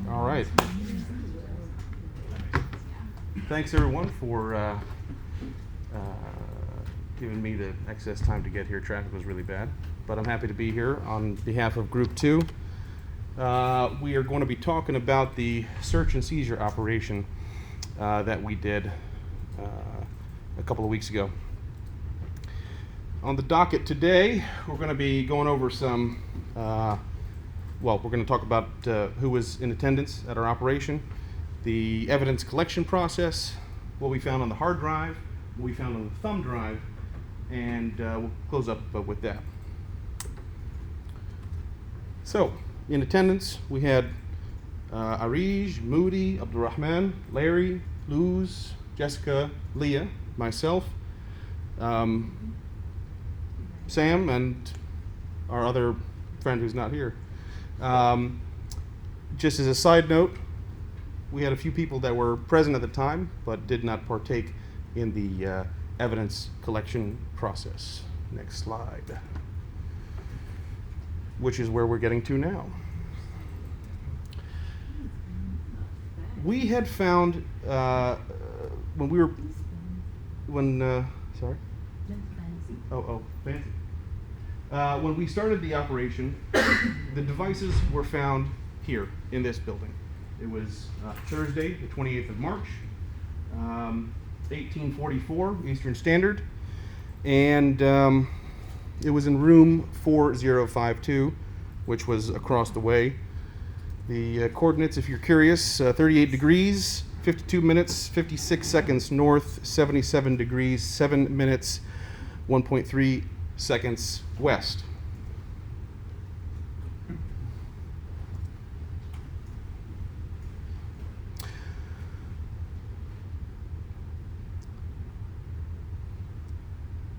All right. Thanks everyone for giving me the excess time to get here. Traffic was really bad, but I'm happy to be here on behalf of Group 2. We are going to be talking about the search and seizure operation that we did a couple of weeks ago. On the docket today, we're going to be going over some, we're going to talk about who was in attendance at our operation, the evidence collection process, what we found on the hard drive, what we found on the thumb drive, and we'll close up with that. So, in attendance, we had Arij, Moody, Abdurrahman, Larry, Luz, Jessica, Leah, myself, Sam, and our other friend who's not here. Just as a side note, we had a few people that were present at the time but did not partake in the evidence collection process. Next slide. Which is where we're getting to now. We had found fancy. When we started the operation, the devices were found here in this building. It was Thursday, the 28th of March, 1844 Eastern Standard, and it was in room 4052, which was across the way. The coordinates, if you're curious, 38 degrees, 52 minutes, 56 seconds north, 77 degrees, 7 minutes, 1.3 seconds west.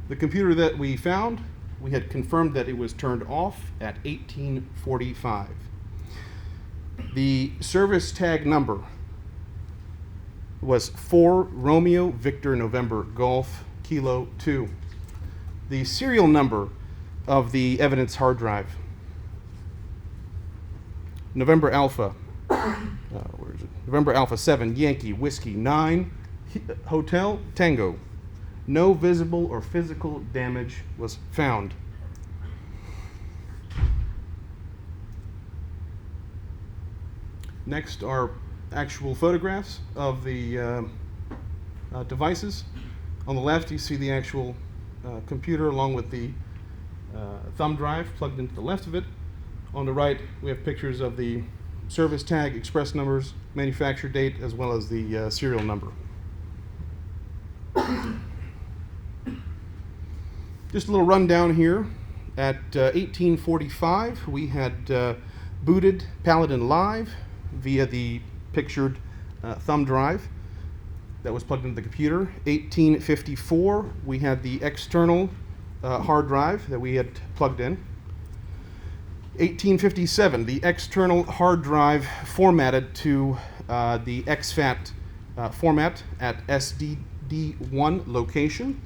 The computer that we found, we had confirmed that it was turned off at 1845. The service tag number was 4 Romeo Victor November Golf Kilo 2. The serial number of the evidence hard drive, November Alpha, where is it? November Alpha 7 Yankee Whiskey 9 Hotel Tango. No visible or physical damage was found. Next are actual photographs of the devices. On the left, you see the actual computer along with the thumb drive plugged into the left of it. On the right, we have pictures of the service tag, express numbers, manufacture date, as well as the serial number. Just a little rundown here. At 1845, we had booted Paladin Live via the pictured thumb drive that was plugged into the computer. 1854, we had the external hard drive that we had plugged in. 1857, the external hard drive formatted to the exFAT format at SDD1 location.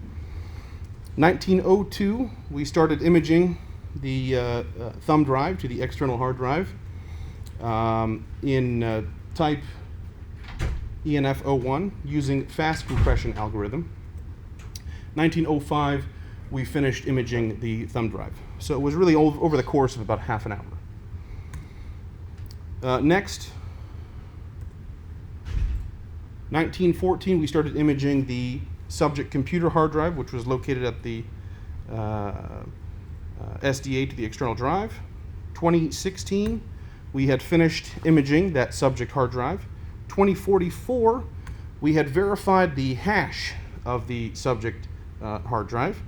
1902, we started imaging the thumb drive to the external hard drive in type ENF01 using fast compression algorithm. 1905, we finished imaging the thumb drive. So it was really over the course of about half an hour. Next, 1914, we started imaging the subject computer hard drive, which was located at the SDA to the external drive. 2016, we had finished imaging that subject hard drive. 2044, we had verified the hash of the subject hard drive,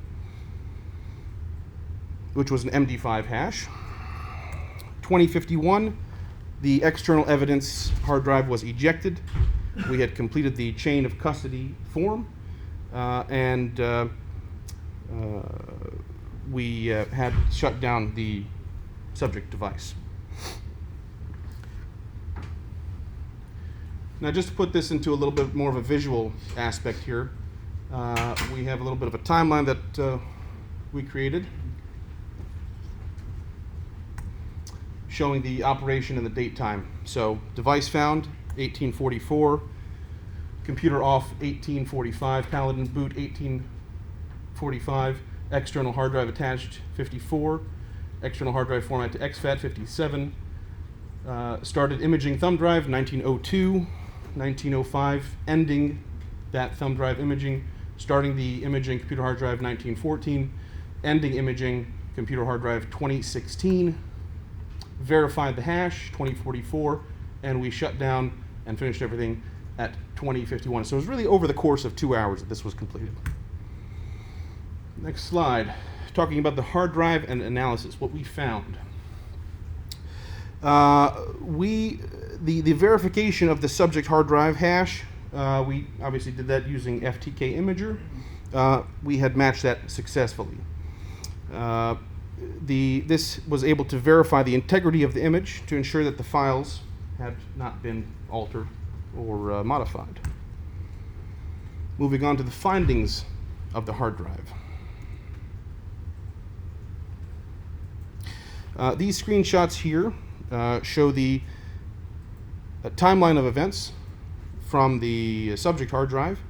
which was an MD5 hash. 2051, the external evidence hard drive was ejected. We had completed the chain of custody form, and we had shut down the subject device. Now, just to put this into a little bit more of a visual aspect here, we have a little bit of a timeline that we created showing the operation and the date time. So device found 1844, computer off 1845, Paladin boot 1845, external hard drive attached 54, external hard drive format to exFAT 57, started imaging thumb drive 1902, 1905, ending that thumb drive imaging, starting the imaging computer hard drive 1914, ending imaging computer hard drive 2016, verified the hash 2044, and we shut down and finished everything at 2051. So it was really over the course of 2 hours that this was completed. Next slide, talking about the hard drive and analysis, what we found. The verification of the subject hard drive hash, we obviously did that using FTK Imager. We had matched that successfully. This was able to verify the integrity of the image to ensure that the files had not been altered or modified. Moving on to the findings of the hard drive. These screenshots here show the timeline of events from the subject hard drive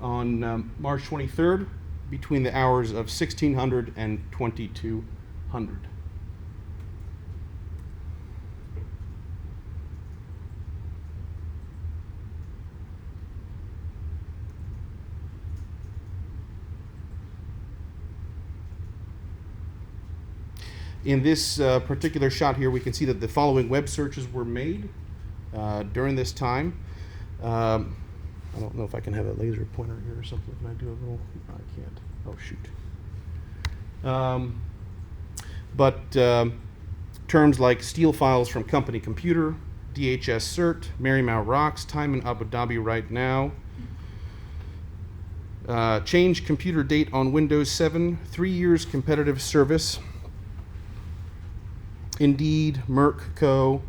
on March 23rd between the hours of 1600 and 2200. In this particular shot here, we can see that the following web searches were made during this time. I don't know if I can have a laser pointer here or something. Can I do a little? No, I can't. Oh, shoot. But terms like steal files from company computer, DHS cert, Marymount Rocks, time in Abu Dhabi right now, change computer date on Windows 7, 3 years competitive service, Indeed, Merck Co.,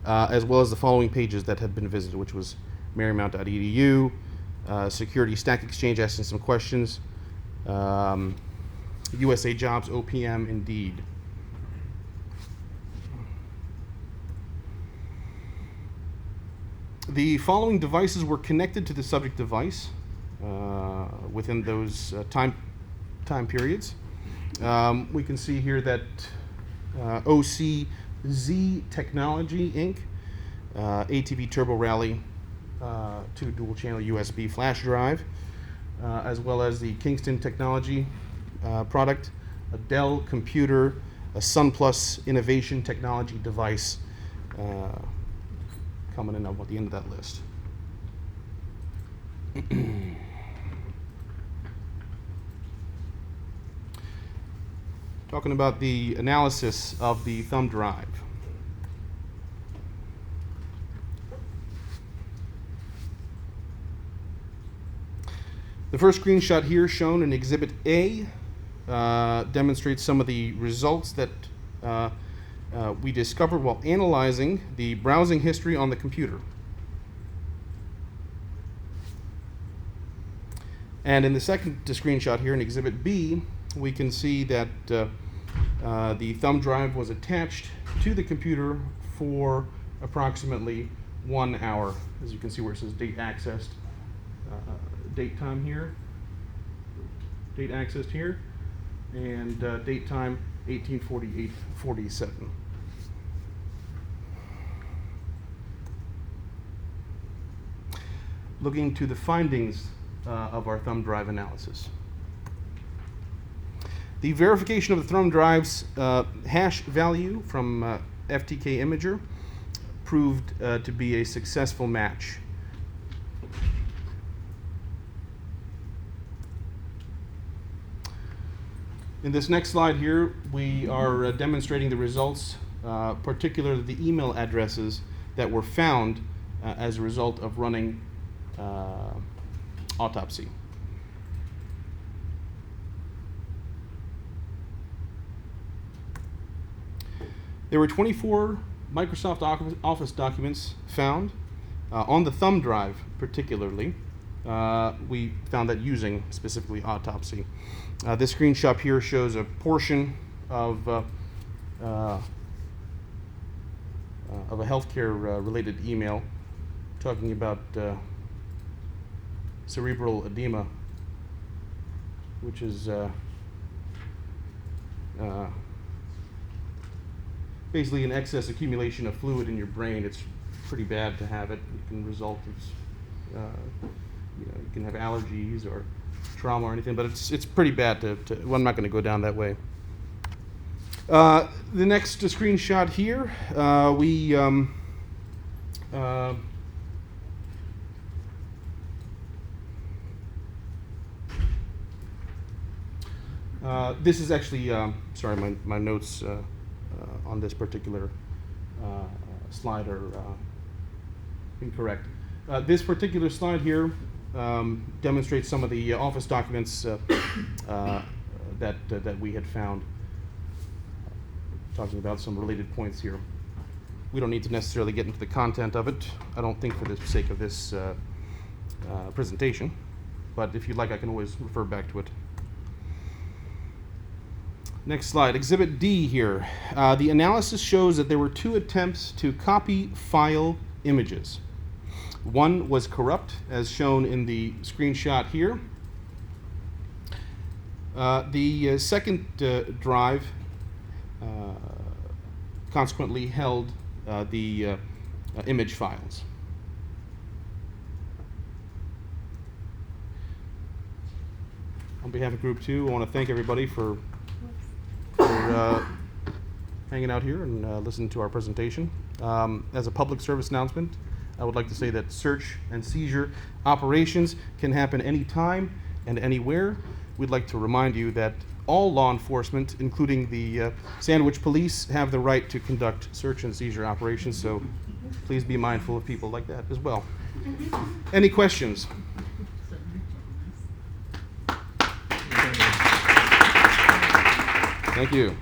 as well as the following pages that had been visited, which was marymount.edu, Security Stack Exchange asking some questions, USA Jobs, OPM, Indeed. The following devices were connected to the subject device within those time periods. We can see here that OCZ Technology Inc., ATV Turbo Rally 2 dual channel USB flash drive, as well as the Kingston Technology product, a Dell computer, a SunPlus Innovation Technology device coming in at the end of that list. Talking about the analysis of the thumb drive. The first screenshot here shown in Exhibit A demonstrates some of the results that we discovered while analyzing the browsing history on the computer. And in the second screenshot here in Exhibit B, we can see that the thumb drive was attached to the computer for approximately 1 hour. As you can see where it says date accessed, date time here, date accessed here, and date time 1848-47. Looking to the findings of our thumb drive analysis. The verification of the thumb drive's hash value from FTK Imager proved to be a successful match. In this next slide here, we are demonstrating the results, particularly the email addresses that were found as a result of running autopsy. There were 24 Microsoft Office documents found on the thumb drive particularly. We found that using specifically autopsy. This screenshot here shows a portion of of a healthcare related email talking about cerebral edema, which is basically an excess accumulation of fluid in your brain. It's pretty bad to have it. It can result in, you can have allergies or trauma or anything, but it's pretty bad well, I'm not going to go down that way. The next screenshot here, this is actually, sorry, my notes on this particular slide are incorrect. This particular slide here demonstrates some of the office documents that we had found, talking about some related points here. We don't need to necessarily get into the content of it, I don't think, for the sake of this presentation, but if you'd like, I can always refer back to it. Next slide, Exhibit D here. The analysis shows that there were 2 attempts to copy file images. One was corrupt, as shown in the screenshot here. The second drive consequently held the image files. On behalf of Group 2, I want to thank everybody for hanging out here and listening to our presentation. As a public service announcement, I would like to say that search and seizure operations can happen anytime and anywhere. We'd like to remind you that all law enforcement, including the Sandwich Police, have the right to conduct search and seizure operations, so please be mindful of people like that as well. Any questions? Thank you.